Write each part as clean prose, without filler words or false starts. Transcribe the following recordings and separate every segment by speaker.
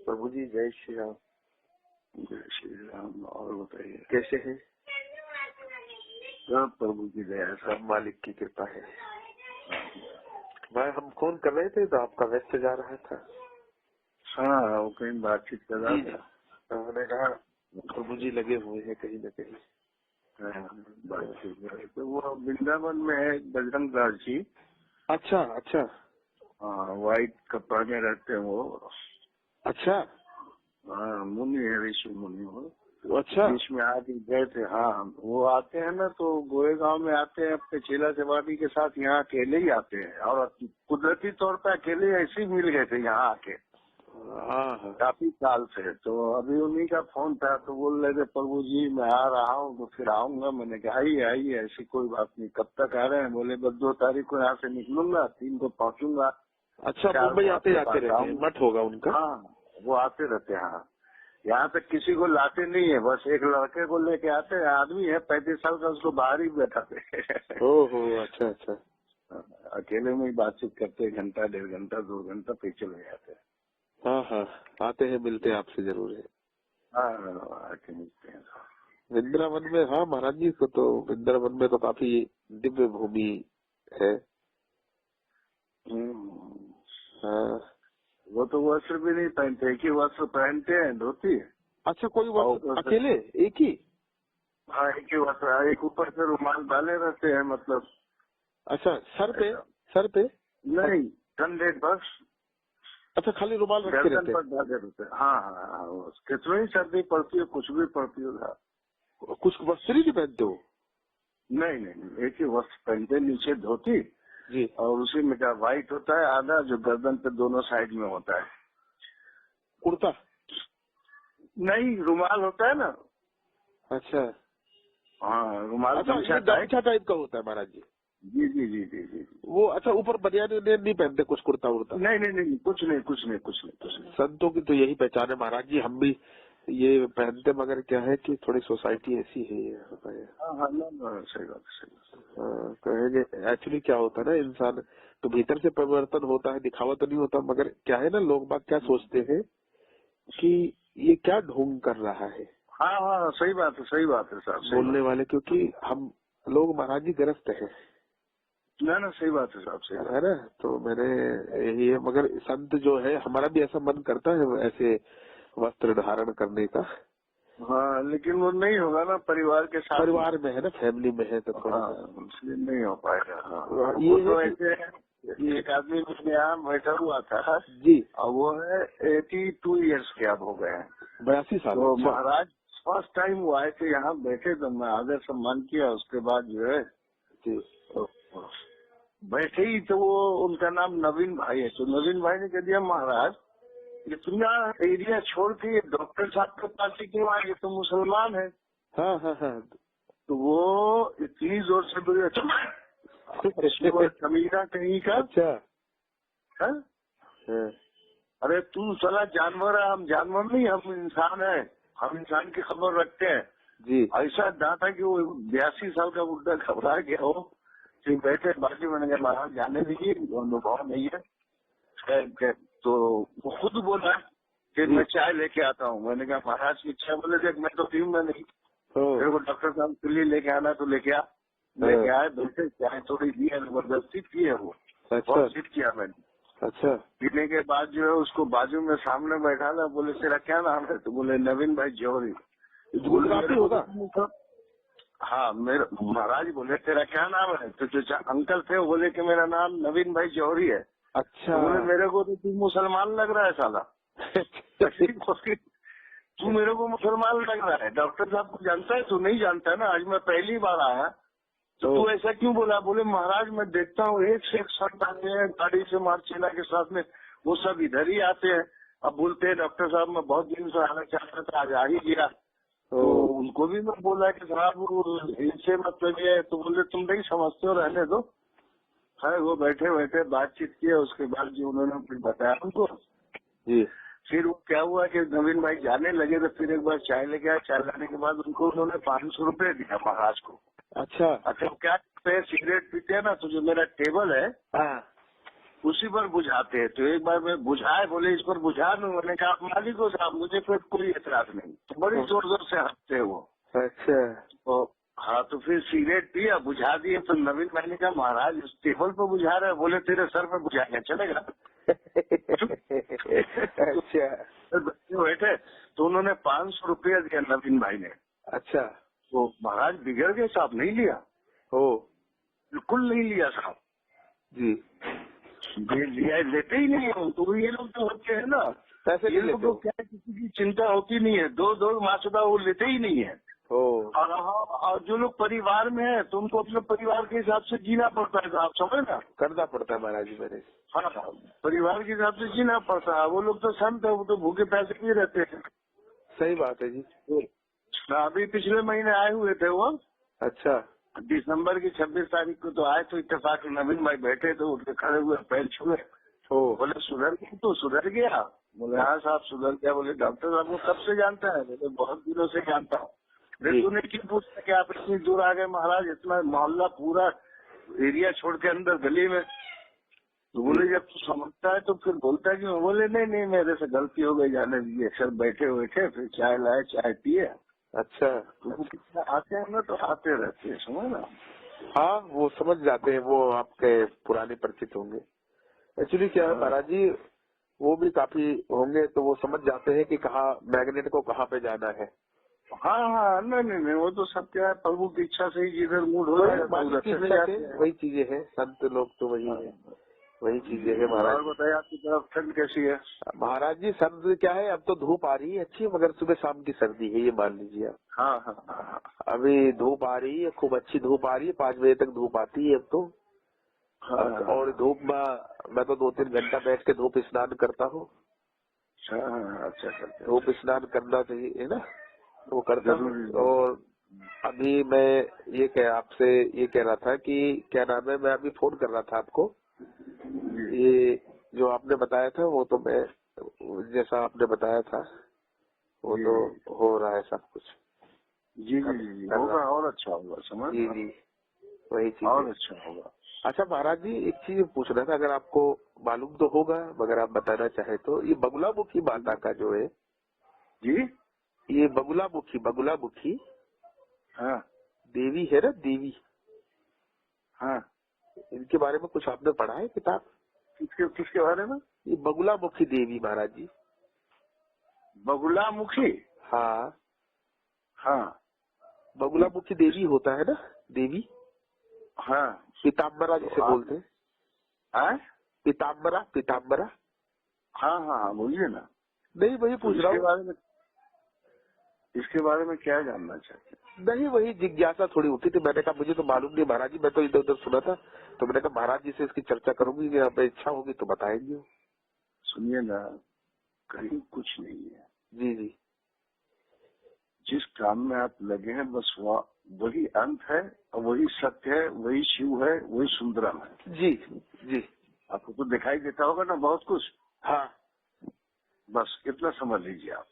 Speaker 1: प्रभु जी जय श्री राम।
Speaker 2: जय श्री राम। और बताइए
Speaker 1: कैसे हैं?
Speaker 2: सब प्रभु की दया,
Speaker 1: सब मालिक की कृपा है। मैं हम फोन कर रहे थे तो आपका व्यस्त जा रहा था।
Speaker 2: हाँ, वो कहीं बातचीत कर रहा था।
Speaker 1: मैंने कहा प्रभु जी लगे हुए हैं कहीं न कहीं।
Speaker 2: बातचीत कर रहे थे। वो वृंदावन में है बजरंग दास जी।
Speaker 1: अच्छा अच्छा।
Speaker 2: हाँ, व्हाइट कपड़ा में रहते हैं वो।
Speaker 1: अच्छा।
Speaker 2: हाँ, मुनि है, ऋषि मुनि हो।
Speaker 1: अच्छा।
Speaker 2: बीच में आके गए थे। हाँ, वो आते हैं ना तो गोरेगांव में आते हैं अपने चेला चपाटी के साथ। यहाँ अकेले ही आते हैं और कुदरती तौर पे अकेले ऐसे ही मिल गए थे यहाँ आके काफी साल से। तो अभी उन्हीं का फोन था तो बोल रहे थे प्रभु जी मैं आ रहा हूँ तो फिर आऊंगा। मैंने कहा आइए आइए, ऐसी कोई बात नहीं। कब तक आ रहे हैं? बोले बस 2 तारीख को यहाँ से निकलूंगा, 3 को पहुँचूंगा।
Speaker 1: अच्छा, मुंबई आते जाते रहते हैं, मठ होगा उनका।
Speaker 2: हाँ, वो आते रहते हैं। हाँ, यहाँ तक किसी को लाते नहीं है, बस एक लड़के को लेके आते हैं। आदमी है 35 साल का, उसको बाहर ही बैठाते।
Speaker 1: ओहो, अच्छा अच्छा।
Speaker 2: अकेले में ही बातचीत करते, घंटा 1.5 घंटा 2 घंटा फिर चले जाते हैं।
Speaker 1: हाँ हाँ, आते हैं, मिलते हैं आपसे जरूर है।
Speaker 2: हाँ, आके मिलते हैं।
Speaker 1: वृंदावन में, हाँ महाराज जी को तो वृंदावन में तो काफी दिव्य भूमि है। हाँ,
Speaker 2: वो तो वस्त्र भी नहीं पहनते, एक ही वस्त्र पहनते हैं, धोती।
Speaker 1: अच्छा, कोई वस्त्र अकेले एक ही?
Speaker 2: हाँ, एक ही वस्त्र, एक ऊपर से रुमाल डाले रहते हैं मतलब।
Speaker 1: अच्छा, सर पे
Speaker 2: नहीं, कंधे बस।
Speaker 1: अच्छा, खाली रुमाल रख के रहते हैं।
Speaker 2: गर्दन पर डाले रहते हैं। हाँ हाँ हाँ, कितनी सर्दी पड़ती है, कुछ भी पड़ती होगा,
Speaker 1: कुछ वस्त्र ही नहीं पहनते हो?
Speaker 2: नहीं नहीं, एक ही वस्त्र पहनते, नीचे धोती
Speaker 1: जी,
Speaker 2: और उसी में क्या व्हाइट होता है आधा, जो गर्दन पे दोनों साइड में होता है।
Speaker 1: कुर्ता
Speaker 2: नहीं, रुमाल होता है ना।
Speaker 1: अच्छा
Speaker 2: हाँ, रुमाल
Speaker 1: अच्छा,
Speaker 2: गमछा
Speaker 1: टाइप का होता है महाराज जी।
Speaker 2: जी जी जी जी जी।
Speaker 1: वो अच्छा, ऊपर बनियान नहीं पहनते, कुछ कुर्ता उड़ता?
Speaker 2: नहीं नहीं नहीं, कुछ नहीं कुछ नहीं कुछ नहीं कुछ नहीं।
Speaker 1: संतों की तो यही पहचान है महाराज जी, हम भी ये पहनते, मगर क्या है कि थोड़ी सोसाइटी ऐसी है ये।
Speaker 2: हाँ हाँ, सही बात सही बात।
Speaker 1: कहेंगे एक्चुअली क्या होता है ना, इंसान तो भीतर से परिवर्तन होता है, दिखावा तो नहीं होता, मगर क्या है ना, लोग बात क्या सोचते हैं कि ये क्या ढोंग कर रहा है।
Speaker 2: हाँ हाँ, सही बात है साहब,
Speaker 1: बोलने वाले, क्योंकि हम लोग महाराज जी ग्रस्त है
Speaker 2: ना, सही बात है साहब, सही
Speaker 1: है ना। तो मैंने यही है, मगर संत जो है, हमारा भी ऐसा मन करता है ऐसे वस्त्र धारण करने का।
Speaker 2: हाँ, लेकिन वो नहीं होगा ना परिवार के साथ।
Speaker 1: परिवार में है ना, फैमिली में है तो थोड़ा
Speaker 2: इसलिए नहीं हो पाएगा। हाँ,
Speaker 1: ये
Speaker 2: तो ऐसे एक आदमी मेरे यहाँ बैठा हुआ था
Speaker 1: जी,
Speaker 2: और वो है 82 ईयर्स के अब हो गए हैं,
Speaker 1: 82 साल।
Speaker 2: तो महाराज फर्स्ट टाइम वो आए थे यहाँ, बैठे तो मैं आदर सम्मान किया। उसके बाद जो है
Speaker 1: जी,
Speaker 2: तो बैठे ही तो वो, उनका नाम नवीन भाई है, तो नवीन भाई ने कह दिया महाराज इतना एरिया छोड़ के डॉक्टर साहब के पास ही क्यों आए, ये तो मुसलमान है।
Speaker 1: हाँ हाँ हाँ।
Speaker 2: तो वो इतनी जोर से बोले कमीना कहीं का।
Speaker 1: अच्छा।
Speaker 2: है? अरे तू साला जानवर है, हम जानवर नहीं, हम इंसान है, हम इंसान की खबर रखते हैं
Speaker 1: जी। ऐसा
Speaker 2: था कि वो 82 साल का बुढ़ा घबरा गया हो, फिर बैठे बाकी। मैंने कहा महाराज जाने दीजिए, अनुभव नहीं है। तो वो खुद बोला कि मैं चाय लेके आता हूँ। मैंने कहा महाराज की चाय? बोले देख मैं तो पीऊंगा नहीं, मेरे को डॉक्टर साहब के लिए लेके आना तो लेके आ। लेके आए, बैठे, चाय थोड़ी दी है, जबरदस्ती की है वो। बहुत सीट किया मैंने। अच्छा, पीने के बाद जो है उसको बाजू में सामने बैठा ला। बोले तेरा क्या नाम है? तो बोले नवीन भाई जौहरी।
Speaker 1: होगा?
Speaker 2: हाँ, मेरे महाराज बोले तेरा क्या नाम है? तो जो अंकल थे वो बोले कि मेरा नाम नवीन भाई जौहरी है।
Speaker 1: अच्छा।
Speaker 2: तो बोले मेरे को तो तू मुसलमान लग रहा है साला। तू मेरे को मुसलमान लग रहा है, डॉक्टर साहब को जानता है? तू नहीं जानता है ना, आज मैं पहली बार आया, तो तू ऐसा क्यों बोला? बोले महाराज मैं देखता हूँ एक से एक संत आते हैं गाड़ी से मार्चेला के साथ में, वो सब इधर ही आते हैं। अब बोलते हैं डॉक्टर साहब मैं बहुत दिन से आना चाहता था, आज आ ही गया। तो उनको भी मैं बोला कि साहब इनसे मतलब ये है। तो बोले तुम नहीं समझते हो, रहने दो। है, वो बैठे बैठे बातचीत किए। उसके बाद जो उन्होंने फिर बताया उनको जी। फिर वो क्या हुआ कि नवीन भाई जाने लगे, तो फिर एक बार चाय लेके आया। चाय लाने के बाद उनको उन्होंने 500 रुपए दिया महाराज को। अच्छा, क्या करते हैं, सिगरेट पीते हैं ना, तो जो मेरा टेबल है उसी पर बुझाते हैं। तो एक बार मैं बुझाए, बोले इस पर बुझा दूं। मैंने कहा आप मालिक हो साहब, मुझे फिर कोई एतराज नहीं। तो बड़ी जोर जोर से हंसते हैं वो।
Speaker 1: अच्छा।
Speaker 2: तो हाँ, तो फिर सिगरेट पिया, बुझा दिए। तो नवीन भाई ने कहा महाराज इस टेबल पर बुझा रहे, बोले तेरे सर पे बुझाएंगे, चलेगा?
Speaker 1: अच्छा।
Speaker 2: बच्चे बैठे तो उन्होंने 500 रुपया दिया नवीन भाई ने।
Speaker 1: अच्छा।
Speaker 2: तो महाराज बिगड़ गए साहब, नहीं लिया,
Speaker 1: हो
Speaker 2: बिल्कुल नहीं लिया साहब
Speaker 1: जी।
Speaker 2: लिया, लेते ही नहीं हो। तो ये लोग तो होते हैं ना,
Speaker 1: पैसे
Speaker 2: ये
Speaker 1: नहीं
Speaker 2: लोग
Speaker 1: लेते
Speaker 2: को
Speaker 1: हो।
Speaker 2: क्या किसी की चिंता होती नहीं है। दो मासुदा वो लेते ही नहीं है।
Speaker 1: हो।
Speaker 2: और जो लोग परिवार में है तो उनको अपने परिवार के हिसाब से जीना पड़ता है। आप समझ ना,
Speaker 1: करना पड़ता है महाराज जी मेरे।
Speaker 2: हाँ, परिवार के हिसाब से जीना पड़ता है। वो लोग तो संत है, वो तो भूखे पैसे भी रहते हैं।
Speaker 1: सही बात है जी।
Speaker 2: अभी पिछले महीने आए हुए थे वो।
Speaker 1: अच्छा।
Speaker 2: दिसंबर की 26 तारीख को तो आए। तो इत्तेफाक नवीन भाई बैठे तो उनके खड़े हुए पैर छुए।
Speaker 1: हो।
Speaker 2: बोले सुधर गया? तो सुधर गया? बोले हाँ साहब सुधर गया। बोले डॉक्टर साहब को कब से जानता है? बोले बहुत दिनों से जानता हूँ।
Speaker 1: जी।
Speaker 2: तूने क्यों पूछा कि आप इतनी दूर आ गए महाराज? इतना मोहल्ला पूरा एरिया छोड़ के अंदर गली में। तो बोले जब तू समझता है तो फिर बोलता है कि बोले नहीं मेरे से गलती हो गई, जाने दीजिए। सर बैठे हुए थे, फिर चाय लाए, चाय पिए।
Speaker 1: अच्छा।
Speaker 2: तो आते हैं ना, तो आते रहते हैं, समझ ना।
Speaker 1: हाँ वो समझ जाते हैं, वो आपके पुराने परिचित होंगे। एक्चुअली क्या है महाराज जी, वो भी काफी होंगे तो वो समझ जाते हैं कि कहाँ मैग्नेट को कहाँ पे जाना है।
Speaker 2: हाँ, नहीं, वो तो सब क्या है, प्रभु की इच्छा से ही जिधर मूड हो जाए
Speaker 1: मालिक की इच्छा से वही चीजें हैं। संत लोग तो वही है, वही चीजें हैं महाराज।
Speaker 2: और बताइए आपकी तरफ ठंड कैसी है?
Speaker 1: महाराज जी सर्द क्या है, अब तो धूप आ रही है अच्छी, मगर सुबह शाम की सर्दी है, ये मान लीजिए आप।
Speaker 2: हाँ।
Speaker 1: अभी धूप आ रही है, खूब अच्छी धूप आ रही है, 5 बजे तक धूप आती है अब तो। और धूप में मैं तो 2-3 घंटा बैठ के धूप स्नान करता हूँ।
Speaker 2: अच्छा।
Speaker 1: धूप स्नान करना चाहिए है ना, वो करता हूँ। और अभी मैं आपसे ये कह रहा था कि क्या नाम है, मैं अभी फोन कर रहा था आपको। ये जो आपने बताया था वो तो मैं जैसा आपने बताया था वो तो हो रहा है सब कुछ।
Speaker 2: जी होगा, और अच्छा होगा, समझ।
Speaker 1: जी वही चीज
Speaker 2: और अच्छा होगा।
Speaker 1: अच्छा महाराज जी एक चीज पूछना था, अगर आपको मालूम तो होगा मगर आप बताना चाहे तो, ये बगुलामुखी माता का जो है
Speaker 2: जी,
Speaker 1: ये बगुलामुखी
Speaker 2: हाँ
Speaker 1: देवी है ना, देवी,
Speaker 2: हाँ,
Speaker 1: इनके बारे में कुछ आपने पढ़ा है किताब?
Speaker 2: किसके बारे में?
Speaker 1: ये बगुलामुखी देवी महाराज जी।
Speaker 2: बगुलामुखी?
Speaker 1: हाँ बगुलामुखी देवी होता है ना, देवी।
Speaker 2: हाँ,
Speaker 1: पीताम्बरा जिसे बोलते हैं। पीताम्बरा।
Speaker 2: हाँ, बोलिए ना।
Speaker 1: नहीं वही पूछ रहा हूँ।
Speaker 2: इसके बारे में क्या जानना चाहते हैं?
Speaker 1: नहीं वही जिज्ञासा थोड़ी उठी थी, मैंने कहा मुझे तो मालूम नहीं महाराज जी, मैं तो इधर उधर सुना था, तो मैंने कहा महाराज जी से इसकी चर्चा करूंगी, यहाँ पे इच्छा होगी तो बताएंगे।
Speaker 2: सुनिए ना, कहीं कुछ नहीं है।
Speaker 1: जी
Speaker 2: जिस काम में आप लगे हैं बस वही अंत है, और वही सत्य है, वही शिव है, वही सुंदरम है।
Speaker 1: जी
Speaker 2: आपको तो दिखाई देता होगा ना बहुत कुछ।
Speaker 1: हाँ
Speaker 2: बस इतना समझ लीजिए आप।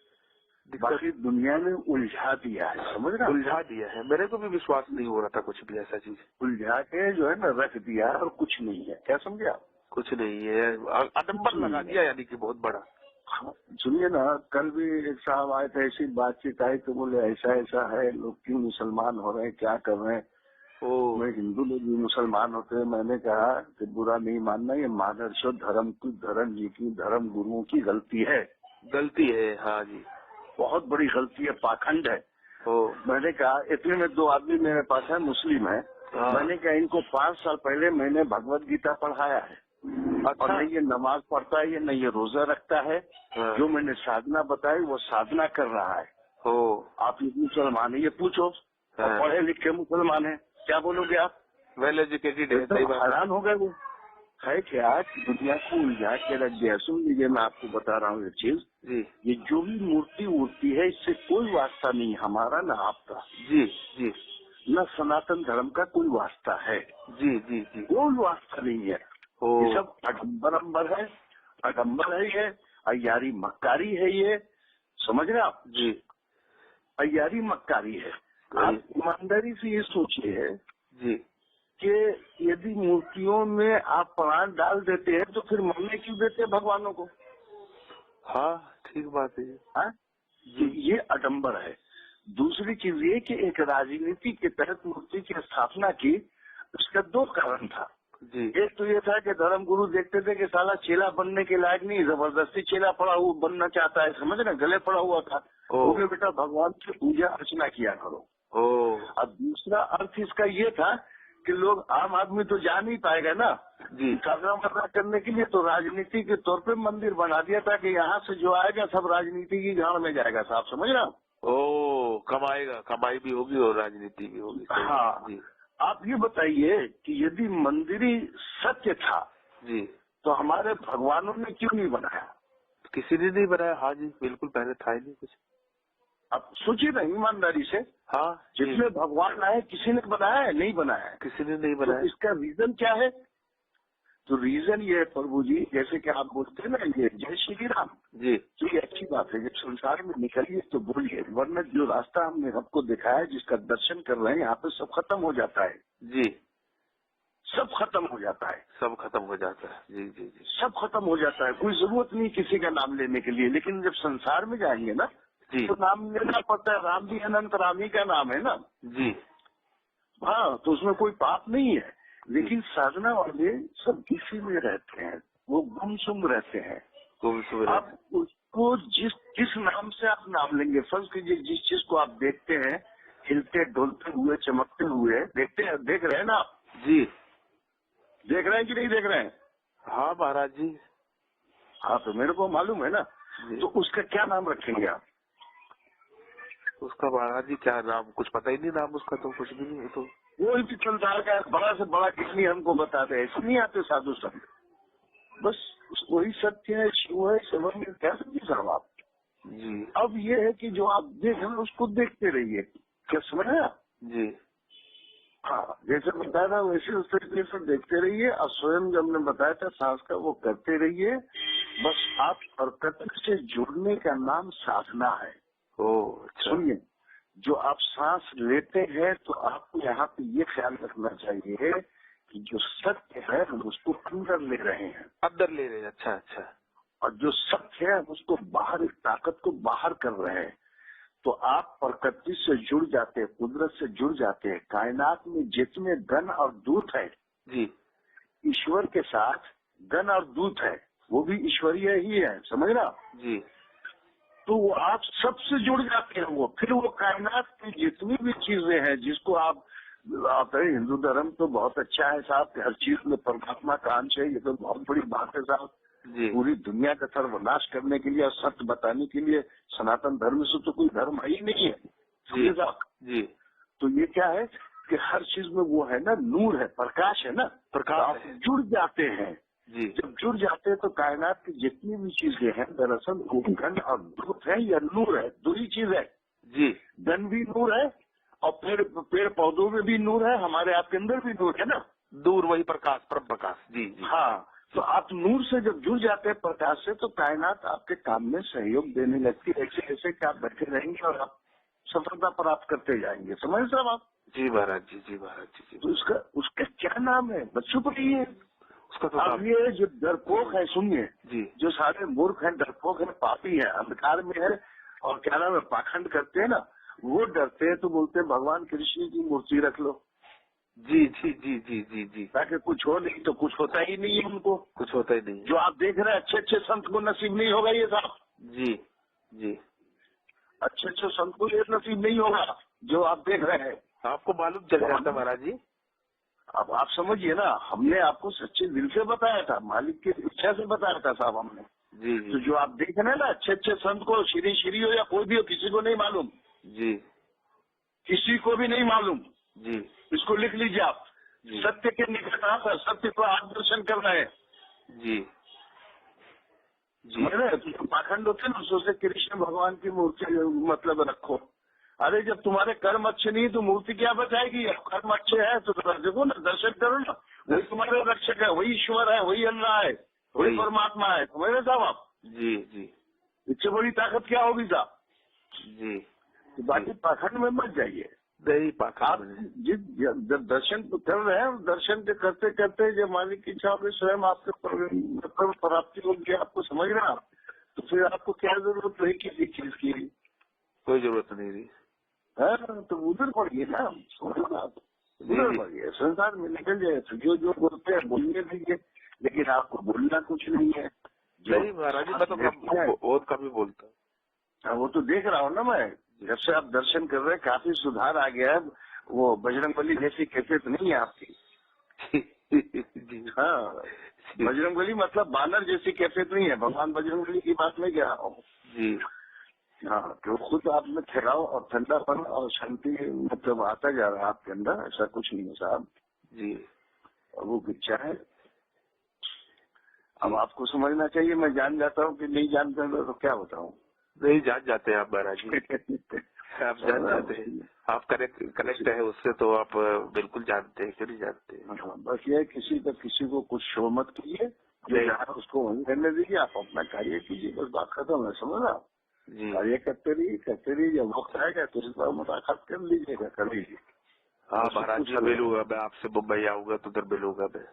Speaker 2: बाकी दुनिया ने उलझा दिया है, समझ रहे?
Speaker 1: उलझा दिया है, मेरे को भी विश्वास नहीं हो रहा था कुछ भी ऐसा चीज।
Speaker 2: उलझा के जो है ना रख दिया और कुछ नहीं है। क्या समझे आप?
Speaker 1: कुछ नहीं है, अडम्बर लगा दिया यानी कि बहुत बड़ा।
Speaker 2: हाँ, सुनिए ना, कल भी एक साहब आए थे, ऐसी बातचीत आई तो बोले ऐसा है, लोग क्यों मुसलमान हो रहे हैं, क्या कर रहे हैं। मैं हिंदू लोग भी मुसलमान होते हैं। मैंने कहा कि बुरा नहीं मानना, ये मादरसो धर्म जी की, धर्म गुरुओं की गलती है।
Speaker 1: हाँ जी,
Speaker 2: बहुत बड़ी गलती है, पाखंड है। मैंने कहा इतने में 2 आदमी मेरे पास है, मुस्लिम है। मैंने कहा इनको 5 साल पहले मैंने भगवत गीता पढ़ाया है। और नहीं ये नमाज पढ़ता है, ये नहीं ये रोजा रखता है। जो मैंने साधना बताई वो साधना कर रहा है। आप मुसलमान है, ये पूछो। पढ़े लिखे मुसलमान है, क्या बोलोगे आप?
Speaker 1: वेल एजुकेटेड है, सही बात।
Speaker 2: हैरान हो गए वो। है क्या दुनिया को उलझा के रख दिया। सुन लीजिए, मैं आपको बता रहा हूँ एक चीज। ये जो भी मूर्ति उड़ती है इससे कोई वास्ता नहीं हमारा न आपका।
Speaker 1: जी
Speaker 2: न सनातन धर्म का कोई वास्ता है।
Speaker 1: जी
Speaker 2: कोई वास्ता नहीं है। ये सब अडम्बर है ये, अय्यारी मक्कारी है ये, समझ रहे आप?
Speaker 1: जी
Speaker 2: अय्यारी मक्कारी है। आप ईमानदारी से ये सोचिए
Speaker 1: जी
Speaker 2: कि यदि मूर्तियों में आप प्राण डाल देते हैं तो फिर मरने क्यों देते हैं भगवानों को?
Speaker 1: हाँ ठीक बात है।
Speaker 2: हाँ, तो ये आडम्बर है। दूसरी चीज ये कि एक राजनीति के तहत मूर्ति की स्थापना की, उसका दो कारण था
Speaker 1: जी।
Speaker 2: एक तो ये था कि धर्म गुरु देखते थे कि साला चेला बनने के लायक नहीं, जबरदस्ती चेला पड़ा हुआ बनना चाहता है, समझ ना, गले पड़ा हुआ था। बोले बेटा भगवान की पूजा अर्चना किया करो। और दूसरा अर्थ इसका ये था कि लोग आम आदमी तो जा नहीं पाएगा ना
Speaker 1: जी।
Speaker 2: साधना मरना करने के लिए, तो राजनीति के तौर पे मंदिर बना दिया था कि यहाँ से जो आएगा सब राजनीति की गाड़ में जाएगा साहब, समझ रहा?
Speaker 1: कमाएगा, कमाई भी होगी और राजनीति भी होगी।
Speaker 2: हाँ
Speaker 1: जी।
Speaker 2: आप ये बताइए कि यदि मंदिरी सत्य था
Speaker 1: जी
Speaker 2: तो हमारे भगवानों ने क्यों नहीं बनाया?
Speaker 1: किसी ने नहीं बनाया। हाँ जी बिल्कुल, पहले था ही नहीं कुछ।
Speaker 2: अब सोचिए ना ईमानदारी से,
Speaker 1: हाँ
Speaker 2: जितने भगवान आए किसी ने बनाया है? नहीं बनाया है।
Speaker 1: किसी ने नहीं बनाया।
Speaker 2: तो इसका रीजन क्या है? तो रीजन ये है प्रभु जी, जैसे कि आप बोलते हैं ना ये जय श्री राम
Speaker 1: जी।
Speaker 2: तो ये अच्छी बात है, जब संसार में निकलिए तो बोलिए, वरना जो रास्ता हमने सबको दिखाया है जिसका दर्शन कर रहे हैं यहाँ पे सब खत्म हो जाता है।
Speaker 1: जी
Speaker 2: सब खत्म हो जाता है।
Speaker 1: सब खत्म हो जाता है। जी जी जी।
Speaker 2: सब खत्म हो जाता है, कोई जरूरत नहीं किसी का नाम लेने के लिए। लेकिन जब संसार में जाएंगे ना
Speaker 1: जी।
Speaker 2: तो नाम लेना पड़ता है। राम भी अनंत राम ही का नाम है ना।
Speaker 1: जी
Speaker 2: हाँ, तो उसमें कोई पाप नहीं है। लेकिन साधना वाले सब इसी में रहते हैं, वो गुमसुम रहते हैं। आप उसको जिस नाम से आप नाम लेंगे, फर्ज कीजिए जिस चीज को आप देखते हैं हिलते डोलते हुए चमकते हुए देख रहे हैं ना आप?
Speaker 1: जी
Speaker 2: देख रहे हैं कि नहीं देख रहे हैं?
Speaker 1: हाँ महाराज जी।
Speaker 2: हाँ तो मेरे को मालूम है ना। तो उसका क्या नाम रखेंगे आप?
Speaker 1: उसका महाराज जी क्या नाम, कुछ पता ही नहीं नाम उसका, तो कुछ भी नहीं है। तो
Speaker 2: कोई भी संसार का बड़ा से बड़ा कितनी हमको बताते हैं, ऐसे नहीं आते साधु संत। बस वही सत्य है, शिव है, समझ में क्या समझिए साहब आप
Speaker 1: जी।
Speaker 2: अब ये है कि जो आप देख रहे हैं उसको देखते रहिए, क्या समझ रहे हैं आप?
Speaker 1: जी
Speaker 2: हाँ, जैसे बताया था वैसे उस तरीके से देखते रहिए। और स्वयं जब हमने बताया था सांस का, वो करते रहिए। बस आप प्रकृति से जुड़ने का नाम साधना है।
Speaker 1: अच्छा।
Speaker 2: सुनिए, जो आप सांस लेते हैं तो आपको यहाँ पे ये ख्याल रखना चाहिए कि जो सत्य है हम उसको अंदर ले रहे हैं।
Speaker 1: अंदर ले रहे हैं। अच्छा अच्छा।
Speaker 2: और जो सत्य है हम उसको बाहर, इस ताकत को बाहर कर रहे हैं। तो आप प्रकृति से जुड़ जाते हैं, कुदरत से जुड़ जाते हैं। कायनात में जितने गण और दूत है
Speaker 1: जी,
Speaker 2: ईश्वर के साथ गण और दूत है, वो भी ईश्वरीय ही है, समझ रहा
Speaker 1: जी।
Speaker 2: तो वो आप सबसे जुड़ जाते हैं। वो फिर वो कायनात की जितनी भी चीजें हैं जिसको आप हिंदू धर्म तो बहुत अच्छा है साहब, हर चीज में परमात्मा का अंश है, ये तो बहुत बड़ी बात है साहब। पूरी दुनिया का सर्वनाश करने के लिए और सत्य बताने के लिए सनातन धर्म से तो कोई धर्म ही नहीं है
Speaker 1: जी जी।
Speaker 2: तो ये क्या है कि हर चीज में वो है ना, नूर है, प्रकाश है ना,
Speaker 1: प्रकाश
Speaker 2: आप जुड़ जाते हैं।
Speaker 1: जी।
Speaker 2: जब जुड़ जाते हैं तो कायनात की जितनी भी चीजें हैं दरअसल वो गण और दूत है या नूर है, दो ही चीज है
Speaker 1: जी।
Speaker 2: गण भी नूर है और पेड़ पौधों में भी नूर है, हमारे आपके अंदर भी नूर है ना,
Speaker 1: दूर वही प्रकाश, परम प्रकाश। जी जी।
Speaker 2: हाँ, तो आप नूर से जब जुड़ जाते हैं प्रकाश से तो कायनात आपके काम में सहयोग देने लगती है। ऐसे ऐसे कि आप बैठे रहेंगे और आप सफलता प्राप्त करते जाएंगे, समझ साहब आप?
Speaker 1: जी महाराज जी। जी महाराज जी।
Speaker 2: तो उसका क्या नाम है बच्चों पर ही है
Speaker 1: उसका तो
Speaker 2: अब ये जो डरपोक है, सुनिए
Speaker 1: जी,
Speaker 2: जो सारे मूर्ख हैं, डरपोक है, पापी है, अंधकार में है और क्या नाम है पाखंड करते हैं ना, वो डरते हैं तो बोलते हैं भगवान कृष्ण की मूर्ति रख लो।
Speaker 1: जी जी जी जी जी जी।
Speaker 2: ताकि कुछ हो नहीं तो कुछ होता ही नहीं है उनको,
Speaker 1: कुछ होता ही नहीं।
Speaker 2: जो आप देख रहे हैं अच्छे अच्छे संत को नसीब नहीं होगा ये साहब।
Speaker 1: जी जी।
Speaker 2: अच्छे अच्छे संत को ये नसीब नहीं होगा जो आप देख रहे हैं।
Speaker 1: आपको मालूम चल जाता महाराज जी।
Speaker 2: अब आप समझिए ना, हमने आपको सच्चे दिल से बताया था, मालिक की इच्छा से बताया था साहब हमने।
Speaker 1: जी जी।
Speaker 2: तो जो आप देख रहे हैं ना अच्छे अच्छे संत को, श्री हो या कोई भी हो, किसी को नहीं मालूम।
Speaker 1: जी।
Speaker 2: किसी को भी नहीं मालूम।
Speaker 1: जी।
Speaker 2: इसको लिख लीजिए आप। सत्य के निकट आप सत्य को आप दर्शन कर रहे हैं।
Speaker 1: जी
Speaker 2: जी। तो पाखंड होते ना, सोचते कृष्ण भगवान की मूर्ति मतलब रखो। अरे जब तुम्हारे कर्म अच्छे नहीं तो मूर्ति क्या बचाएगी? कर्म अच्छे है तो देखो ना, दर्शन करो ना, वही तुम्हारे रक्षक है, वही ईश्वर है, वही अल्लाह है, वही परमात्मा है, समझ साहब आप?
Speaker 1: जी जी।
Speaker 2: इससे बड़ी ताकत क्या होगी साहब?
Speaker 1: जी।
Speaker 2: तो बाकी पाखंड में मत जाइए।
Speaker 1: नहीं पाकर
Speaker 2: आप जिस दर्शन कर रहे हैं, दर्शन के करते करते जब मालिक की इच्छा होगी स्वयं आपके प्राप्ति होगी, आपको समझ रहे हैं आप, तो फिर आपको क्या जरूरत रही किसी चीज की?
Speaker 1: कोई जरूरत नहीं रही
Speaker 2: है तो उधर पड़िए ना, आप उधर पड़िए, संसार में निकल जाए। जो जो बोलते हैं बोलने दीजिए, लेकिन आपको बोलना कुछ नहीं है।
Speaker 1: नहीं महाराज जी, मैं तो बहुत कम ही बोलता।
Speaker 2: वो तो देख रहा हूँ ना मैं, जब से आप दर्शन कर रहे हैं काफी सुधार आ गया है। वो बजरंगबली जैसी कैफियत नहीं है आपकी। हाँ, बजरंगबली मतलब बानर जैसी कैफियत नहीं है। भगवान बजरंगबली की बात मैं कह रहा हूँ
Speaker 1: जी।
Speaker 2: हाँ, तो खुद आप में ठहराव और ठंडापन और शांति मतलब आता जा रहा है आपके अंदर। ऐसा कुछ नहीं है साहब
Speaker 1: जी।
Speaker 2: और वो इच्छा है। अब आपको समझना चाहिए। मैं जान जाता हूँ कि नहीं जानता तो क्या बताऊँ?
Speaker 1: नहीं, जान जाते हैं आप महाराज जी। आप जान जाते हैं, आप कनेक्ट है उससे, तो आप बिल्कुल जानते हैं, क्यों नहीं जानते हैं।
Speaker 2: हाँ, बस ये किसी को कुछ शो मत कीजिए, जो जहाँ उसको वहीं रहने दीजिए, आप अपना कार्य कीजिए, बस बात खत्म है। समझ आप कार्य करते रहिए, जब वक्त आएगा तो इस बार मुलाकात कर लीजिएगा, कर लीजिए।
Speaker 1: हाँ महाराज जी, मिलूंगा मैं आपसे, मुंबई आऊंगा तो उधर मिलूंगा मैं।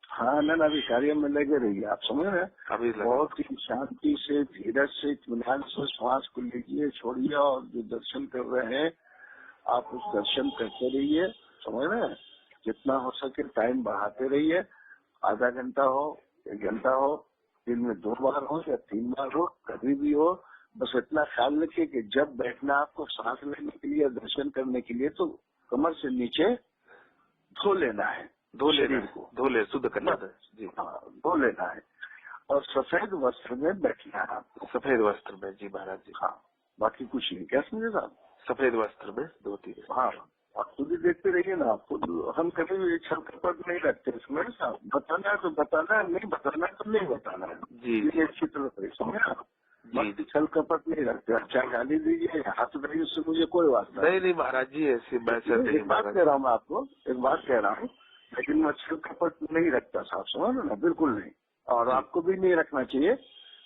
Speaker 2: हाँ ना, अभी कार्य में लगे रहिए, आप समझ रहे हैं। बहुत ही शांति से, धीरज से, इत्मीनान से श्वास को लीजिए, छोड़िए, और जो दर्शन कर रहे हैं आप उस दर्शन करते रहिए। समझ रहे हैं, जितना हो सके टाइम बढ़ाते रहिए। आधा घंटा हो, 1 घंटा हो, दिन में 2 बार हो या 3 बार हो, कभी भी हो, बस इतना ख्याल रखिए कि जब बैठना आपको सांस लेने के लिए, दर्शन करने के लिए, तो कमर से नीचे धो लेना है, शरीर को
Speaker 1: शुद्ध करना है जी।
Speaker 2: हाँ, धो लेना है, और सफेद वस्त्र में बैठना है आपको।
Speaker 1: सफेद वस्त्र में जी महाराज जी।
Speaker 2: हाँ, बाकी कुछ नहीं। क्या समझे साहब?
Speaker 1: सफेद वस्त्र में धोती है।
Speaker 2: हाँ, आप खुद ही देखते रहिए ना। आपको हम कभी भी छल कपट नहीं रखते इसमें साहब। बताना है तो बताना है, नहीं बताना है तो नहीं बताना है
Speaker 1: जी।
Speaker 2: ये अच्छी तरह से समझे आप। बाकी छल कपट नहीं रखते। अच्छा, गाली दीजिए, हाथ उठाइए, उससे मुझे कोई बात
Speaker 1: नहीं महाराज जी, ऐसी
Speaker 2: एक बात कह रहा हूँ मैं आपको, एक बात कह रहा हूँ, लेकिन मैं छल कपट नहीं रखता साहब, समझ लो ना, बिल्कुल नहीं। और आपको भी नहीं रखना चाहिए।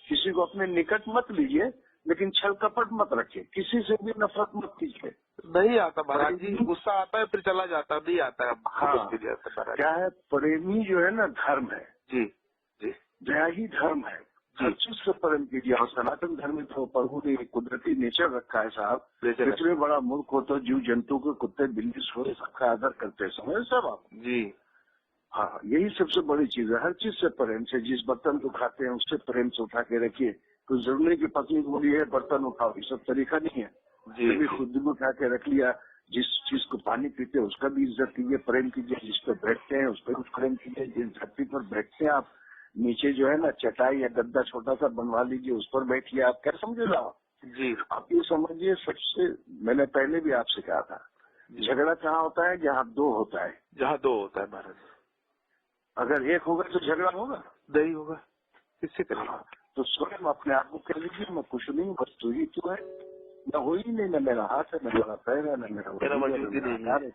Speaker 2: किसी को अपने निकट मत लीजिए, लेकिन छल कपट मत रखिए। किसी से भी नफरत मत कीजिए।
Speaker 1: नहीं आता महाराज जी, गुस्सा आता है फिर चला जाता, नहीं आता है।
Speaker 2: हाँ, क्या है, प्रेमी जो है ना, धर्म है
Speaker 1: जी जी।
Speaker 2: दया ही धर्म है। हर चीज से प्रेम कीजिए। और सनातन धर्म में तो प्रभु ने कुदरती नेचर रखा है साहब। इतने बड़ा मुल्क हो तो जीव जंतु के, कुत्ते बिल्ली सोए, सबका आदर करते हैं, समझ सब आप
Speaker 1: जी।
Speaker 2: हाँ, यही सबसे बड़ी चीज है। हर चीज से प्रेम से, जिस बर्तन को खाते हैं उससे प्रेम से उठा के रखिए। तो जरूरी की पत्नी को बोलिए बर्तन उठाओ, ये सब तरीका नहीं है। जी, खुद भी उठा के रख लिया। जिस चीज को पानी पीते हैं उसका भी इज्जत कीजिए, प्रेम कीजिए। जिस पर बैठते हैं उस पर भी प्रेम कीजिए। जिस धरती पर बैठते हैं आप, नीचे जो है ना चटाई या गद्दा छोटा सा बनवा लीजिए, उस पर बैठिए। आप क्या समझे ना
Speaker 1: जी।
Speaker 2: आप ये समझिए, सबसे मैंने पहले भी आपसे कहा था, झगड़ा कहाँ होता है? जहाँ 2 होता है।
Speaker 1: जहाँ 2 होता है महाराज। अगर
Speaker 2: 1 होगा तो झगड़ा होगा?
Speaker 1: नहीं होगा, किससे करेगा?
Speaker 2: तो स्वयं अपने आप को कह लीजिए, मैं कुछ नहीं, बस तू ही तू है। न हो ही नहीं, न मेरा हाथ है, न मेरा पैर है, न मेरा वजूद है,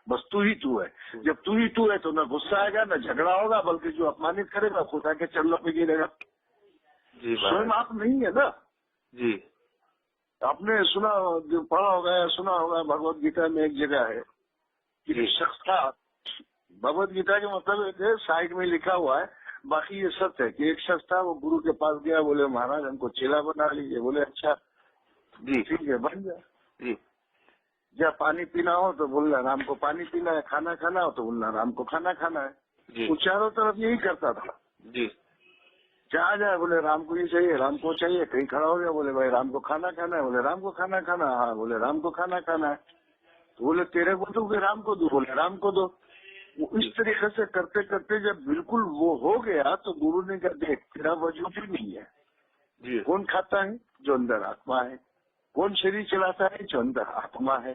Speaker 2: बस तू ही तू है। जब तू ही तू है तो न गुस्सा आएगा, न झगड़ा होगा, बल्कि जो अपमानित करेगा खुद आके चरणों पे गिरेगा। स्वयं आप नहीं है ना
Speaker 1: जी।
Speaker 2: आपने सुना, जो पढ़ा होगा या सुना होगा, भगवत गीता में एक जगह है कि शख्स था। भगवत गीता के मतलब साइड में लिखा हुआ है, बाकी ये सत्य है कि एक शख्स था, वो गुरु के पास गया, बोले महाराज हमको चेला बना लीजिए। बोले अच्छा जी, ठीक है, बन जा जी। जब पानी पीना हो तो बोलना राम को पानी पीना है, खाना खाना हो तो बोलना राम को खाना खाना है। वो चारों तरफ यही करता था जी। जहाँ जाए बोले राम को ये चाहिए, राम को चाहिए। कहीं खड़ा हो गया, बोले भाई राम को खाना खाना है, बोले राम को खाना खाना है। हाँ, बोले राम को खाना खाना है। तो बोले तेरे को दो कि राम को दो? बोले राम को दो। वो इस तरीके से करते करते जब बिल्कुल वो हो गया तो गुरु ने कहा देख, तेरा वजूद ही नहीं है जी। कौन खाता है? जो अंदर आत्मा है। कौन शरीर चलाता है? जो अंदर आत्मा है।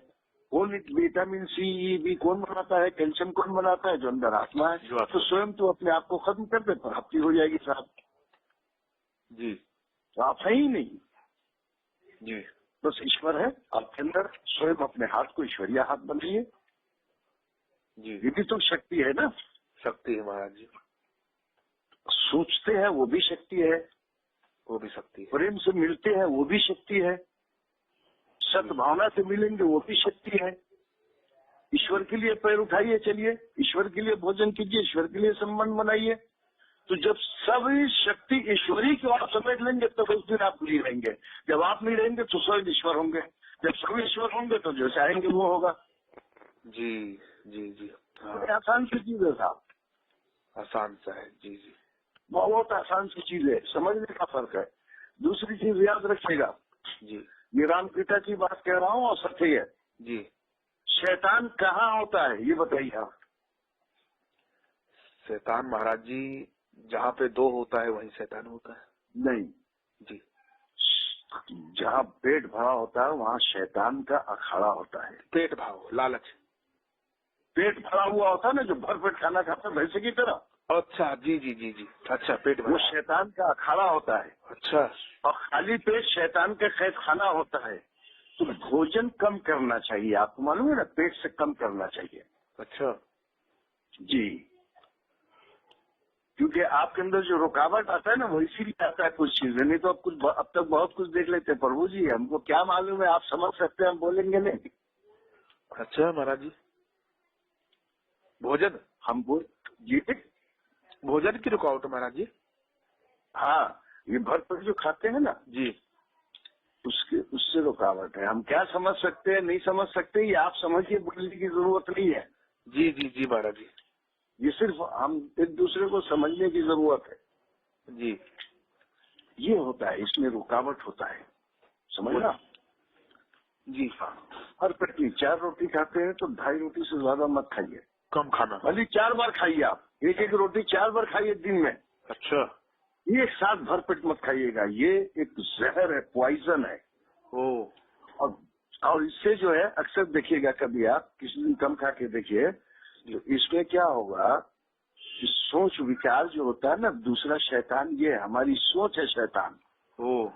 Speaker 2: कौन विटामिन सी, ई, बी कौन बनाता है? कैल्शियम कौन बनाता है? जो अंदर आत्मा है। तो स्वयं तो अपने आप को खत्म कर दे, प्राप्ति हो जाएगी साहब जी। तो आप है ही नहीं जी, बस ईश्वर है आपके अंदर। स्वयं अपने हाथ को ईश्वरीय हाथ बनाइए जी। ये भी तो शक्ति है ना।
Speaker 1: शक्ति है महाराज जी।
Speaker 2: सोचते हैं वो भी शक्ति है,
Speaker 1: वो भी शक्ति है।
Speaker 2: प्रेम से मिलते हैं वो भी शक्ति है। सद्भावना से मिलेंगे, वो भी शक्ति है। ईश्वर के लिए पैर उठाइए, चलिए ईश्वर के लिए भोजन कीजिए, ईश्वर के लिए संबंध बनाइए। तो जब सभी शक्ति ईश्वरी को आप समेट लेंगे तो उस दिन आप फ्री रहेंगे। जब आप नहीं रहेंगे तो स्वयं ईश्वर होंगे। जब सब ईश्वर होंगे तो जो चाहेंगे वो होगा।
Speaker 1: जी जी जी। हाँ,
Speaker 2: आसान सी चीज है साहब,
Speaker 1: आसान सा है। जी जी।
Speaker 2: बहुत आसान सी चीज है, समझने का फर्क है। दूसरी चीज याद रखिएगा
Speaker 1: जी
Speaker 2: ये रामपिता की बात कह रहा हूँ और सत्य है।
Speaker 1: जी।
Speaker 2: शैतान कहाँ होता है ये बताइए आप।
Speaker 1: शैतान महाराज जी जहाँ पे दो होता है वहीं शैतान होता है।
Speaker 2: नहीं
Speaker 1: जी।
Speaker 2: जहाँ पेट भरा होता है वहाँ शैतान का अखाड़ा होता है।
Speaker 1: पेट भाव, लालच।
Speaker 2: पेट भरा हुआ होता है ना, जो भर पेट खाना खाता है भैंसे की तरह।
Speaker 1: अच्छा जी जी जी जी। अच्छा, पेट
Speaker 2: वो
Speaker 1: भरा।
Speaker 2: शैतान का अखाड़ा होता है।
Speaker 1: अच्छा।
Speaker 2: और खाली पेट शैतान का खैर खाना होता है। तो भोजन कम करना चाहिए, आपको मालूम है ना, पेट से कम करना चाहिए।
Speaker 1: अच्छा
Speaker 2: जी, क्योंकि आपके अंदर जो रुकावट आता है ना वो इसीलिए आता है कुछ चीजें। नहीं तो अब तक बहुत कुछ देख लेते हैं। प्रभु जी हमको क्या मालूम है, आप समझ सकते हैं, हम बोलेंगे नहीं।
Speaker 1: अच्छा महाराज जी, भोजन,
Speaker 2: हम बोल जी,
Speaker 1: भोजन की रुकावट महाराज जी।
Speaker 2: हाँ, ये भर पेट जो खाते हैं ना
Speaker 1: जी,
Speaker 2: उससे रुकावट है। हम क्या समझ सकते हैं नहीं समझ सकते, ये आप समझिए, बोलने की जरूरत नहीं है।
Speaker 1: जी जी जी महाराज जी।
Speaker 2: ये सिर्फ हम एक दूसरे को समझने की जरूरत है।
Speaker 1: जी।
Speaker 2: ये होता है, इसमें रुकावट होता है, समझना।
Speaker 1: जी
Speaker 2: हाँ, हर पेट में 4 रोटी खाते हैं तो 2.5 रोटी से ज्यादा मत खाइए।
Speaker 1: कम खाना।
Speaker 2: भले 4 बार खाइए आप, एक रोटी 4 बार खाइए दिन में।
Speaker 1: अच्छा।
Speaker 2: एक साथ भरपेट मत खाइएगा, ये एक जहर है, पॉइजन है।
Speaker 1: ओ।
Speaker 2: और इससे जो है अक्सर देखिएगा, कभी आप किसी दिन कम खा के देखिए, तो इसमें क्या होगा कि सोच विचार जो होता है ना, दूसरा शैतान ये है, हमारी सोच है शैतान।
Speaker 1: ओ।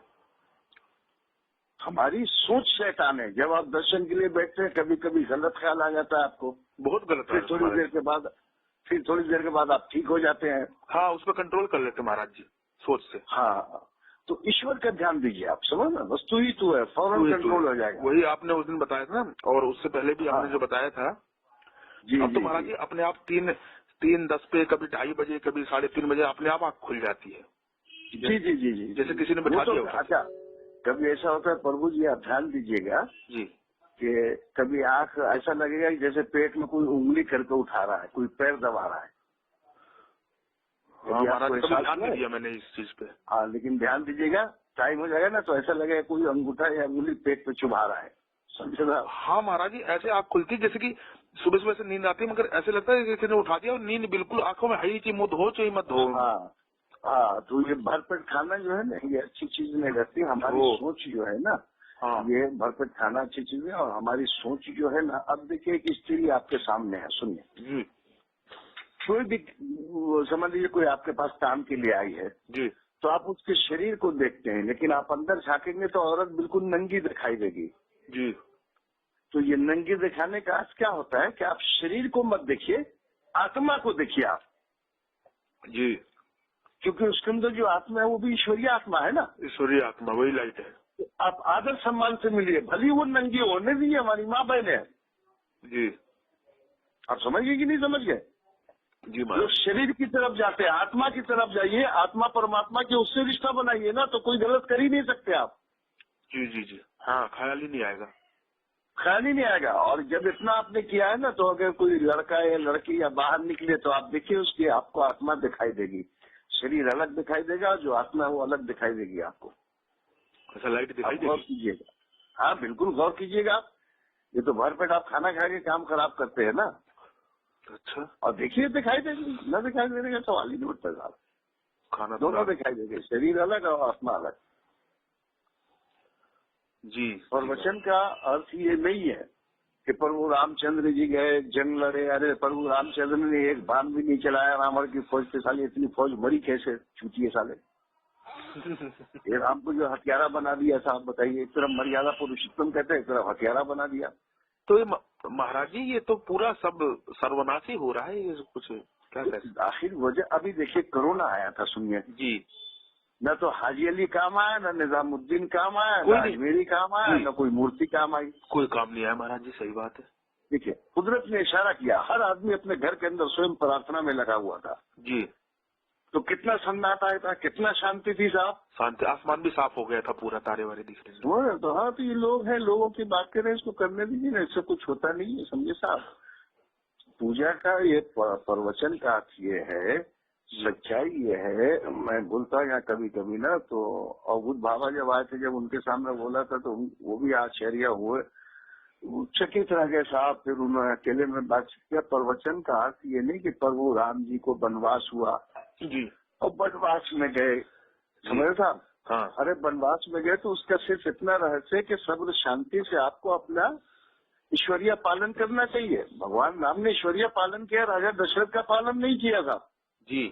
Speaker 2: हमारी सोच शैतान है। जब आप दर्शन के लिए बैठते हैं कभी कभी गलत ख्याल आ जाता है आपको,
Speaker 1: बहुत गलत है।
Speaker 2: फिर थोड़ी देर के बाद आप ठीक हो जाते हैं।
Speaker 1: हाँ, उस पर कंट्रोल कर लेते महाराज जी, सोच से।
Speaker 2: हाँ, तो ईश्वर का ध्यान दीजिए आप, समझ ना, बस तू ही तू है, फौरन कंट्रोल हो जाएगा।
Speaker 1: वही आपने उस दिन बताया था ना, और उससे पहले भी आपने जो बताया था।
Speaker 2: जी,
Speaker 1: अब तो महाराज जी अपने आप 3:10 पे, कभी 2:30 बजे, कभी 3:30 बजे अपने आप आँख खुल जाती है।
Speaker 2: जी जी जी जी,
Speaker 1: जैसे किसी ने बैठा दिया।
Speaker 2: अच्छा, कभी ऐसा होता है प्रभु जी, आप ध्यान दीजिएगा
Speaker 1: जी,
Speaker 2: कि कभी आंख ऐसा लगेगा कि जैसे पेट में कोई उंगली करके उठा रहा है, कोई पैर दबा रहा है।
Speaker 1: हाँ महाराज, कभी ध्यान नहीं दिया मैंने इस चीज पे।
Speaker 2: हाँ, लेकिन ध्यान दीजिएगा, टाइम हो जाएगा ना तो ऐसा लगेगा कोई अंगूठा या उंगली पेट पे चुभा रहा है, समझे ना।
Speaker 1: हाँ महाराज जी, ऐसे आँख खुलती जैसे कि सुबह सुबह से नींद आती है, मगर ऐसे लगता है कि किसी ने उठा दिया और नींद बिल्कुल आंखों में है ही, मुंह धो चाहे मत धो।
Speaker 2: हाँ, तो ये भरपेट खाना जो है ना, ये अच्छी चीज नहीं रहती। हमारी सोच जो है ना, ये भरपेट खाना अच्छी चीज है। और हमारी सोच जो है ना, अब देखिए एक स्त्री आपके सामने है, सुनिए, कोई भी समझ लीजिए कोई आपके पास काम के लिए आई है जी, तो आप उसके शरीर को देखते हैं, लेकिन आप अंदर झांकेंगे तो औरत बिल्कुल नंगी दिखाई देगी जी। तो ये नंगी दिखाने का अर्थ क्या होता है कि आप शरीर को मत देखिए, आत्मा को देखिए आप जी, क्योंकि उसके अंदर जो आत्मा है वो भी ईश्वरीय आत्मा है ना, ईश्वरीय आत्मा, वही लाइट है। तो आप आदर सम्मान से मिलिए, भली वो नंगी होने दीजिए, हमारी माँ बहन है जी। आप समझ गए कि नहीं समझ गए जी। जो शरीर की तरफ जाते हैं, आत्मा की तरफ जाइए, आत्मा परमात्मा के उससे रिश्ता बनाइए ना, तो कोई गलत कर ही नहीं सकते आप जी जी जी। हाँ, ख्याल ही नहीं आएगा, ख्याल ही नहीं आएगा। और जब इतना आपने किया है ना, तो अगर कोई लड़का या लड़की या बाहर निकले तो आप देखिए उसकी, आपको आत्मा दिखाई देगी, शरीर अलग दिखाई देगा, जो आत्मा है वो अलग दिखाई देगी आपको। अच्छा, लाइट दिखाई देगी, गौर कीजिएगा। हाँ बिल्कुल गौर कीजिएगा। ये तो भरपेट आप खाना खा के काम खराब करते हैं ना। अच्छा, और देखिए दिखाई देगी, न दिखाई देने का सवाल ही नहीं उठता साहब, खाना दोनों दिखाई देंगे, शरीर अलग और आत्मा अलग जी। और वचन का अर्थ ये नहीं है कि प्रभु रामचंद्र जी गए, जंग लड़े। अरे प्रभु रामचंद्र ने एक बाण भी नहीं चलाया रावण की फौज के, साले इतनी फौज मरी कैसे, चूतिए साले। ये राम को जो हथियारा बना दिया साहब, बताइए, एक तरफ मर्यादा पुरुषोत्तम कहते हैं, एक तरफ हथियारा बना दिया। तो ये महाराज जी, ये तो पूरा सब सर्वनाशी हो रहा है, ये कुछ क्या कहते हैं आखिर वजह। अभी देखिए कोरोना आया था, सुनिए जी, न तो हाजी अली काम आया, न निजामुद्दीन काम आया,
Speaker 1: कोई
Speaker 2: न
Speaker 1: नहीं।
Speaker 2: अजमेरी काम आया,
Speaker 1: जी।
Speaker 2: न कोई मूर्ति काम आई।
Speaker 1: कोई काम नहीं आया महाराज जी, सही बात है।
Speaker 2: देखिए, कुदरत ने इशारा किया, हर आदमी अपने घर के अंदर स्वयं प्रार्थना में लगा हुआ था।
Speaker 1: जी।
Speaker 2: तो कितना सन्नाटा था, कितना शांति थी साहब।
Speaker 1: शांति, आसमान भी साफ हो गया था, पूरा तारे वारे दिख रहे थे।
Speaker 2: तो हाँ, तो ये लोग हैं, लोगों की बात करें, इसको करने दीजिए ना, इससे कुछ होता नहीं है, समझे साहब। पूजा का ये प्रवचन का अर्थ ये है, सच्चाई ये है। मैं बोलता हूँ यहाँ कभी कभी ना, तो अवधूत बाबा जब आए थे, जब उनके सामने बोला था तो वो भी आश्चर्य हुए, चकित रह गए साहब। फिर उन्होंने अकेले में बात किया, प्रवचन का अर्थ ये नहीं कि प्रभु राम जी को वनवास हुआ
Speaker 1: जी।
Speaker 2: और वनवास में गए, समझ साहब।
Speaker 1: हाँ।
Speaker 2: अरे वनवास में गए तो उसका सिर्फ इतना रहस्य कि सब्र शांति से आपको अपना ईश्वरीय पालन करना चाहिए। भगवान राम ने ईश्वरीय पालन किया, राजा दशरथ का पालन नहीं किया था।
Speaker 1: जी।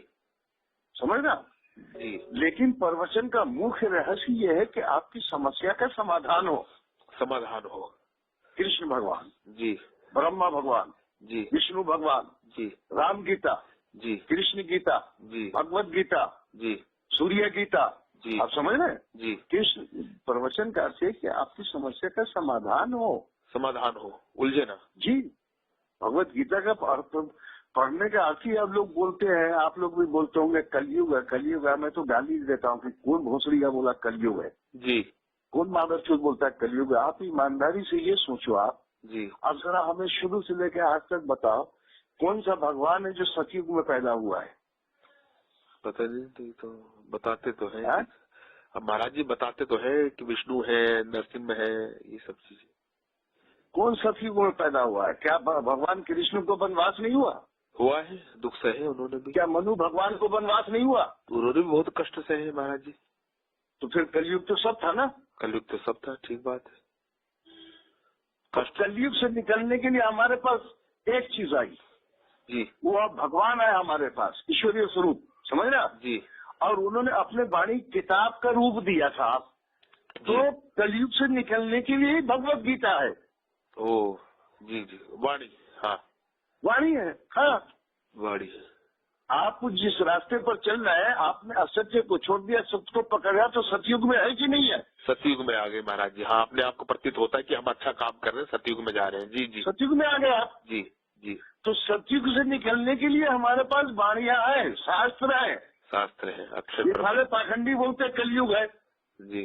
Speaker 2: समझ ना
Speaker 1: जी।
Speaker 2: लेकिन प्रवचन का मुख्य रहस्य ये है कि आपकी समस्या का समाधान हो।
Speaker 1: समाधान हो।
Speaker 2: कृष्ण भगवान
Speaker 1: जी।
Speaker 2: ब्रह्मा भगवान
Speaker 1: जी।
Speaker 2: विष्णु भगवान
Speaker 1: जी।
Speaker 2: राम गीता
Speaker 1: जी।
Speaker 2: कृष्ण गीता
Speaker 1: जी।
Speaker 2: भगवत गीता
Speaker 1: जी।
Speaker 2: सूर्य गीता,
Speaker 1: जी।
Speaker 2: आप समझ रहे हैं।
Speaker 1: जी।
Speaker 2: कृष्ण प्रवचन का अर्थ है कि आपकी समस्या का समाधान हो,
Speaker 1: समाधान हो, उलझे ना।
Speaker 2: जी। भगवत गीता का अर्थ पढ़ने का अर्थ ही अब लोग बोलते हैं, आप लोग भी बोलते होंगे कलयुग है, कलयुग है। मैं तो गाली देता हूँ कि कौन भोसड़ी का बोला कलयुग है,
Speaker 1: जी।
Speaker 2: कौन मादरचोद बोलता है कलयुग है। आप ईमानदारी से ये सोचो आप।
Speaker 1: जी।
Speaker 2: अब जरा हमें शुरू से लेकर आज तक बताओ, कौन सा भगवान है जो सतयुग में पैदा हुआ है?
Speaker 1: पता नहीं, तो बताते तो है।
Speaker 2: हाँ?
Speaker 1: अब महाराज जी बताते तो है कि विष्णु है, नरसिम्हा है, ये सब चीजें।
Speaker 2: कौन सतयुग में पैदा हुआ है? क्या भगवान कृष्ण को वनवास नहीं हुआ?
Speaker 1: हुआ है, दुख सहे उन्होंने भी।
Speaker 2: क्या मनु भगवान को वनवास नहीं हुआ?
Speaker 1: उन्होंने भी बहुत कष्ट सहे महाराज जी।
Speaker 2: तो फिर कलयुग तो सब था ना।
Speaker 1: कलयुग तो सब था, ठीक बात है। कष्ट।
Speaker 2: कलयुग से निकलने के लिए हमारे पास एक चीज आई
Speaker 1: जी।
Speaker 2: वो अब भगवान है हमारे पास, ईश्वरीय स्वरूप, समझ रहे आप?
Speaker 1: जी।
Speaker 2: और उन्होंने अपने वाणी किताब का रूप दिया था। तो कलयुग से निकलने के लिए भगवत गीता है।
Speaker 1: ओ जी जी, वाणी। हाँ,
Speaker 2: वाणी है। हाँ,
Speaker 1: वाणी है।
Speaker 2: आप जिस रास्ते पर चल रहे हैं, आपने असत्य को छोड़ दिया, सत्य को पकड़ा, तो सतयुग में है कि नहीं है?
Speaker 1: सतयुग में आ गए महाराज जी। हाँ, अपने आप को प्रतीत होता है कि हम अच्छा काम कर रहे हैं, सतयुग में जा रहे हैं। जी जी।
Speaker 2: सतयुग में आ गए आप।
Speaker 1: जी जी।
Speaker 2: तो सतयुग से निकलने के लिए हमारे पास वाणियां है, शास्त्र है।
Speaker 1: शास्त्र है, अक्षर
Speaker 2: ये
Speaker 1: ब्रह्म।
Speaker 2: सारे पाखंडी बोलते हैं कलयुग है।
Speaker 1: जी।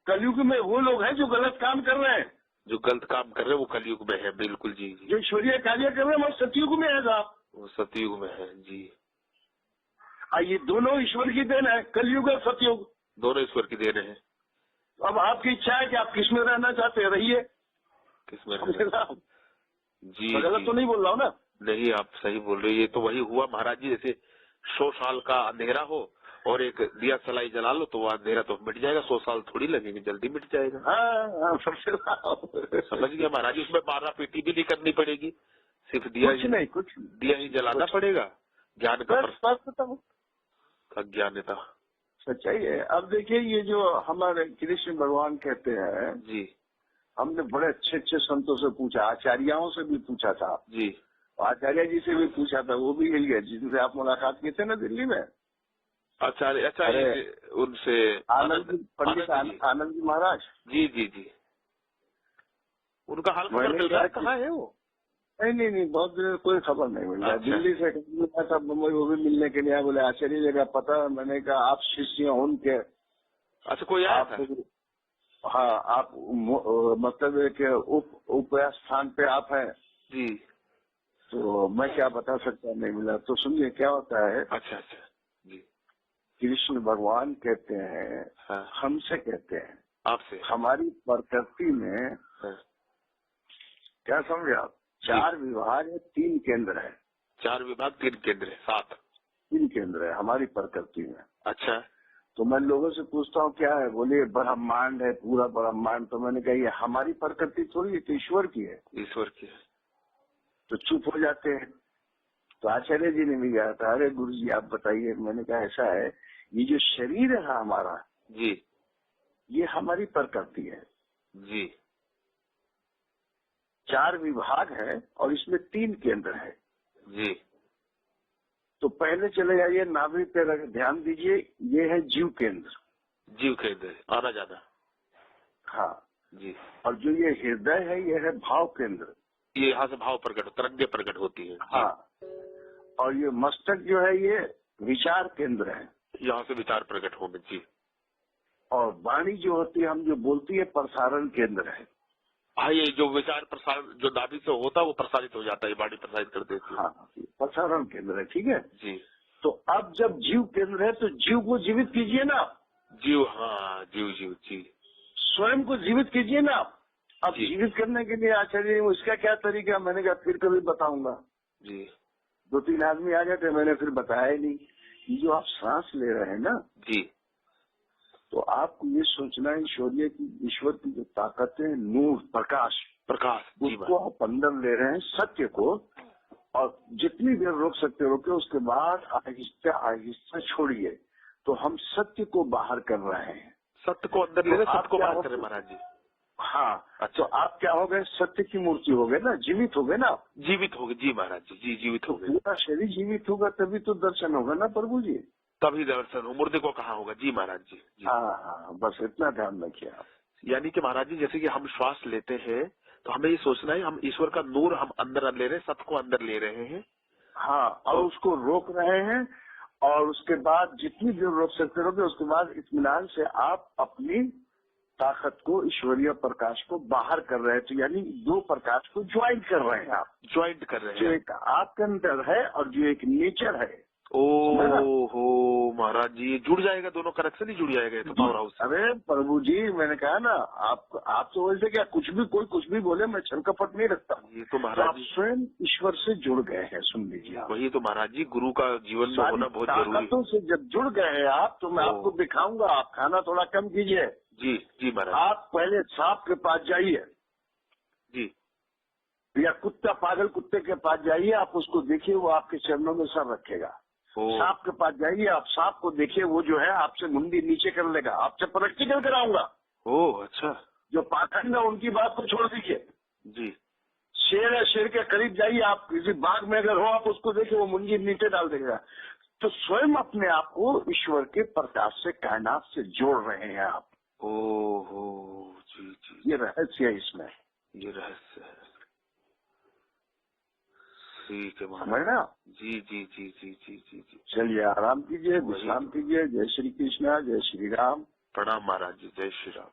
Speaker 2: कलयुग में वो लोग हैं जो गलत काम कर रहे हैं,
Speaker 1: जो गलत काम कर रहे हैं वो कलयुग में है, बिल्कुल। जी जी।
Speaker 2: जो ईश्वरीय कार्य कर रहे हैं वो सतयुग में है साहब।
Speaker 1: वो सतयुग में है। जी।
Speaker 2: ये दोनों ईश्वर की देन है, कलयुग और सतयुग।
Speaker 1: दोनों ईश्वर की देन है।
Speaker 2: अब आपकी इच्छा है कि आप किस में रहना चाहते हैं, रहिए।
Speaker 1: किसमें
Speaker 2: समझे साहब?
Speaker 1: जी।
Speaker 2: मैं गलत तो नहीं बोल रहा हूँ ना?
Speaker 1: नहीं, आप सही बोल रहे हैं। ये तो वही हुआ महाराज जी, जैसे 100 साल का अंधेरा हो और एक दिया सलाई जला लो तो वो अंधेरा तो मिट जाएगा। 100 साल थोड़ी लगेंगे, जल्दी मिट जाएगा।
Speaker 2: हाँ,
Speaker 1: समझ गया महाराज जी। उसमें मारा पीटी भी नहीं करनी पड़ेगी, सिर्फ दिया
Speaker 2: कुछ
Speaker 1: दिया ही जलाना पड़ेगा। ज्ञान का अज्ञानता
Speaker 2: सच्चाई है। अब देखिए, ये जो हमारे कृष्ण भगवान कहते हैं,
Speaker 1: जी।
Speaker 2: हमने बड़े अच्छे अच्छे संतों से पूछा, आचार्यों से भी पूछा था
Speaker 1: जी।
Speaker 2: आचार्य जी से भी पूछा था, वो भी हिल गए जिनसे आप मुलाकात किए थे ना दिल्ली में।
Speaker 1: आचार्य उनसे
Speaker 2: पंडित आनंद जी महाराज।
Speaker 1: जी जी जी। उनका हाल खबर मिल रहा है, कहाँ है वो?
Speaker 2: नहीं, बहुत दिन कोई खबर नहीं मिल रहा। दिल्ली से मिला था, मुंबई वो भी मिलने के लिए बोले आचार्य जी का पता। मैंने कहा आप शिष्य हैं उनके?
Speaker 1: अच्छा, कोई आया था?
Speaker 2: हाँ, आप मतलब एक उप स्थान पे आप हैं
Speaker 1: जी।
Speaker 2: तो मैं क्या बता सकता, नहीं मिला। तो सुनिए क्या होता है।
Speaker 1: अच्छा अच्छा जी।
Speaker 2: कृष्ण भगवान कहते हैं,
Speaker 1: हाँ।
Speaker 2: हमसे कहते हैं,
Speaker 1: आपसे,
Speaker 2: हमारी प्रकृति में
Speaker 1: हाँ।
Speaker 2: क्या समझे आप? 4 विभाग है, 3 केंद्र है।
Speaker 1: 4 विभाग 3 केंद्र है, 7
Speaker 2: 3 केंद्र है हमारी प्रकृति में।
Speaker 1: अच्छा।
Speaker 2: तो मैं लोगों से पूछता हूँ क्या है, बोले ब्रह्मांड है, पूरा ब्रह्मांड। तो मैंने कहा ये हमारी प्रकृति थोड़ी है, तो ईश्वर की है।
Speaker 1: ईश्वर की है।
Speaker 2: तो चुप हो जाते हैं। तो आचार्य जी ने भी कहा था, अरे गुरु जी आप बताइए। मैंने कहा ऐसा है, ये जो शरीर है हमारा,
Speaker 1: जी,
Speaker 2: ये हमारी प्रकृति है।
Speaker 1: जी।
Speaker 2: 4 विभाग है और इसमें 3 केंद्र है।
Speaker 1: जी।
Speaker 2: तो पहले चले जाइए नाभि पे, ध्यान दीजिए, ये है जीव केंद्र।
Speaker 1: जीव केंद्र, आना जाना।
Speaker 2: हाँ
Speaker 1: जी।
Speaker 2: और जो ये हृदय है ये है भाव केंद्र।
Speaker 1: ये यहाँ से भाव प्रकट, तरंगे प्रकट होती है।
Speaker 2: हाँ और ये मस्तक जो है ये विचार केंद्र है।
Speaker 1: यहाँ से विचार प्रकट होंगे। जी।
Speaker 2: और वाणी जो होती है, हम जो बोलती है, प्रसारण केंद्र है।
Speaker 1: हाँ, ये जो विचार प्रसारण जो नाभि से होता है वो प्रसारित हो जाता है, वाणी प्रसारित कर देती है।
Speaker 2: हाँ प्रसारण केंद्र है, ठीक है
Speaker 1: जी।
Speaker 2: तो अब जब जीव केंद्र है तो जीव को जीवित कीजिए ना।
Speaker 1: जीव, हाँ जीव जीव जी।
Speaker 2: स्वयं को जीवित कीजिए ना। अब
Speaker 1: जी।
Speaker 2: जीवित करने के लिए आचार्य इसका क्या तरीका, मैंने कहा फिर कभी बताऊंगा।
Speaker 1: जी।
Speaker 2: 2-3 आदमी आ गए थे, मैंने फिर बताया ही नहीं। ये जो आप सांस ले रहे हैं ना,
Speaker 1: जी।
Speaker 2: तो आपको ये सोचना है ईश्वर की जो ताकत है, नूर, प्रकाश,
Speaker 1: जी
Speaker 2: उसको आप अंदर ले रहे हैं, सत्य को। और जितनी देर रोक सकते रोके, उसके बाद आहिस्ते आहिस्ते छोड़िए। तो हम सत्य को बाहर कर रहे हैं।
Speaker 1: सत्य को अंदर ले रहे,
Speaker 2: तो
Speaker 1: सत्य को बाहर करें महाराज जी।
Speaker 2: हाँ
Speaker 1: अच्छा।
Speaker 2: तो आप क्या हो गए, सत्य की मूर्ति हो गए ना, जीवित हो गए ना।
Speaker 1: जीवित हो गए जी महाराज जी। जी जीवित हो गए।
Speaker 2: पूरा शरीर जीवित होगा तभी तो दर्शन होगा ना प्रभु जी।
Speaker 1: तभी दर्शन हो, मुर्दे को कहाँ होगा। जी महाराज जी। जी।
Speaker 2: हाँ बस इतना ध्यान रखिए आप।
Speaker 1: यानी कि महाराज जी जैसे कि हम श्वास लेते हैं तो हमें ये सोचना है हम ईश्वर का नूर हम अंदर ले रहे हैं, सत्य को अंदर ले रहे हैं।
Speaker 2: हाँ और उसको रोक रहे हैं। और उसके बाद जितनी देर रोक सकते रहोगे, उसके बाद इत्मीनान से आप अपनी ताकत को, ईश्वरीय प्रकाश को बाहर कर रहे हैं। तो यानी 2 प्रकाश को ज्वाइंट कर रहे हैं आप।
Speaker 1: ज्वाइंट कर रहे हैं।
Speaker 2: जो एक आपके अंदर है और जो एक नेचर है।
Speaker 1: हो महाराज जी, ये जुड़ जाएगा, दोनों कनेक्शन ही जुड़ जाएगा ये तो पावर हाउस।
Speaker 2: अरे प्रभु जी, मैंने कहा ना, आप तो वैसे क्या कोई कुछ भी बोले, मैं छल कपट नहीं रखता।
Speaker 1: ये तो महाराज
Speaker 2: आप स्वयं ईश्वर से जुड़ गए हैं, सुन लीजिए आप।
Speaker 1: वही तो महाराज जी, गुरु का जीवन में होना बहुत जरूरी है।
Speaker 2: ताकतों से जब जुड़ गए हैं आप, तो मैं आपको दिखाऊंगा। आप खाना थोड़ा कम कीजिए।
Speaker 1: जी जी महाराज।
Speaker 2: आप पहले सांप के पास जाइए
Speaker 1: जी,
Speaker 2: या पागल कुत्ते के पास जाइए, आप उसको देखिए, वो आपके चरणों में सर रखेगा। सांप के पास जाइए, आप सांप को देखिए, वो जो है आपसे मुंडी नीचे कर लेगा। आपसे प्रैक्टिकल कराऊंगा।
Speaker 1: अच्छा।
Speaker 2: जो पाखंड है उनकी बात को छोड़ दीजिए।
Speaker 1: जी।
Speaker 2: शेर है, शेर के करीब जाइए, आप किसी बाग में अगर हो, आप उसको देखिए, वो मुंडी नीचे डाल देगा। तो स्वयं अपने आप को ईश्वर के प्रकाश से, कायनात से जोड़ रहे हैं आप।
Speaker 1: जी जी।
Speaker 2: ये रहस्य है इसमें।
Speaker 1: ये रहस्य है। ठीक है
Speaker 2: समझ ना।
Speaker 1: जी जी जी जी जी जी जी।
Speaker 2: चलिए आराम कीजिए, विश्राम कीजिए। जय श्री कृष्णा, जय श्री राम।
Speaker 1: प्रणाम महाराज जी, जय श्री राम।